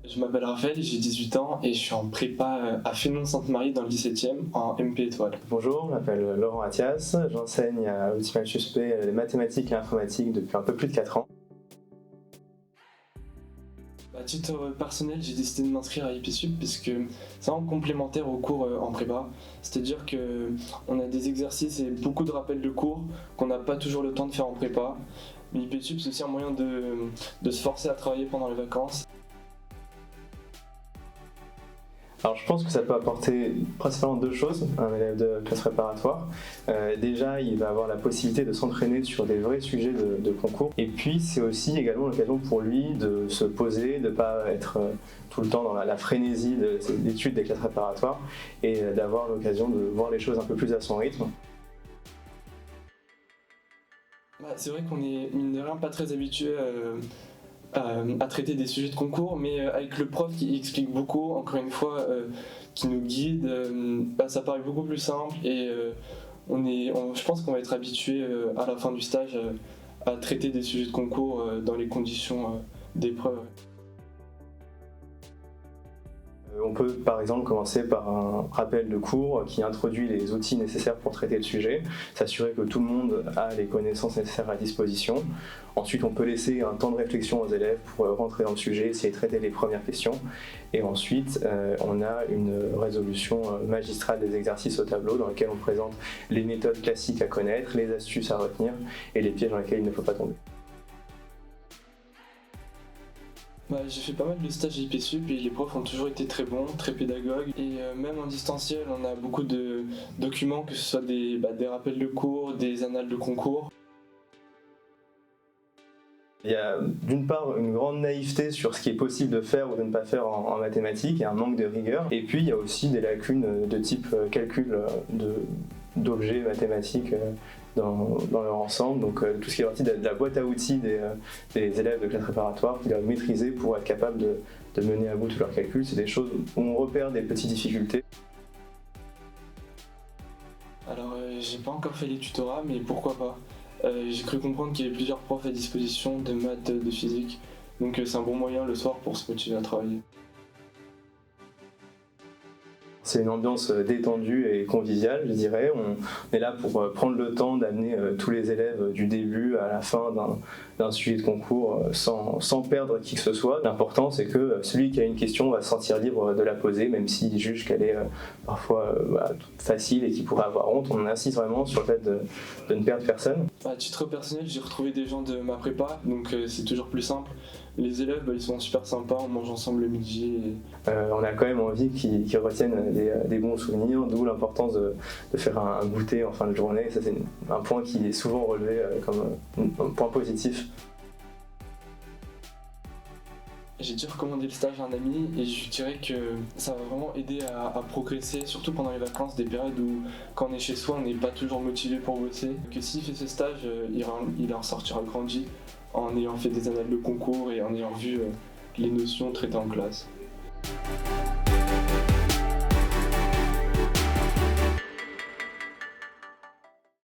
Je m'appelle Raphaël, j'ai 18 ans et je suis en prépa à Fénon-Sainte-Marie dans le 17e en MP étoile. Bonjour, je m'appelle Laurent Athias, j'enseigne à Optimal Suspect les mathématiques et l'informatique depuis un peu plus de 4 ans. À titre personnel, j'ai décidé de m'inscrire à IPSUP parce que c'est vraiment complémentaire aux cours en prépa. C'est-à-dire qu'on a des exercices et beaucoup de rappels de cours qu'on n'a pas toujours le temps de faire en prépa. Mais IPSUP, c'est aussi un moyen de se forcer à travailler pendant les vacances. Alors je pense que ça peut apporter principalement deux choses à un élève de classe préparatoire. Déjà, il va avoir la possibilité de s'entraîner sur des vrais sujets de concours. Et puis c'est aussi également l'occasion pour lui de se poser, de ne pas être tout le temps dans la frénésie de l'étude des classes préparatoires et d'avoir l'occasion de voir les choses un peu plus à son rythme. C'est vrai qu'on est mine de rien pas très habitué à traiter des sujets de concours, mais avec le prof qui explique beaucoup, encore une fois, qui nous guide, ça paraît beaucoup plus simple et je pense qu'on va être habitué à la fin du stage à traiter des sujets de concours dans les conditions d'épreuve. On peut par exemple commencer par un rappel de cours qui introduit les outils nécessaires pour traiter le sujet, s'assurer que tout le monde a les connaissances nécessaires à disposition. Ensuite, on peut laisser un temps de réflexion aux élèves pour rentrer dans le sujet, essayer de traiter les premières questions. Et ensuite, on a une résolution magistrale des exercices au tableau dans lequel on présente les méthodes classiques à connaître, les astuces à retenir et les pièges dans lesquels il ne faut pas tomber. J'ai fait pas mal de stages à IPSUP et les profs ont toujours été très bons, très pédagogues. Et même en distanciel, on a beaucoup de documents, que ce soit des rappels de cours, des annales de concours. Il y a d'une part une grande naïveté sur ce qui est possible de faire ou de ne pas faire en mathématiques et un manque de rigueur. Et puis il y a aussi des lacunes de type calcul d'objets mathématiques dans leur ensemble. Donc tout ce qui est partie de la boîte à outils des élèves de classe préparatoire qui doivent maîtriser pour être capables de mener à bout tous leurs calculs. C'est des choses où on repère des petites difficultés. Alors j'ai pas encore fait les tutorats, mais pourquoi pas. J'ai cru comprendre qu'il y avait plusieurs profs à disposition de maths, de physique, donc c'est un bon moyen le soir pour se motiver à travailler. C'est une ambiance détendue et conviviale, je dirais. On est là pour prendre le temps d'amener tous les élèves du début à la fin d'un sujet de concours sans perdre qui que ce soit. L'important, c'est que celui qui a une question va se sentir libre de la poser, même s'il juge qu'elle est parfois facile et qu'il pourrait avoir honte. On insiste vraiment sur le fait de ne perdre personne. À titre personnel, j'ai retrouvé des gens de ma prépa, donc c'est toujours plus simple. Les élèves, ils sont super sympas, on mange ensemble le midi. On a quand même envie qu'ils retiennent des bons souvenirs, d'où l'importance de faire un goûter en fin de journée. Ça, c'est un point qui est souvent relevé comme un point positif. J'ai déjà recommandé le stage à un ami et je dirais que ça va vraiment aider à progresser, surtout pendant les vacances, des périodes où quand on est chez soi, on n'est pas toujours motivé pour bosser. Que s'il fait ce stage, il en sortira grandi en ayant fait des annales de concours et en ayant vu les notions traitées en classe.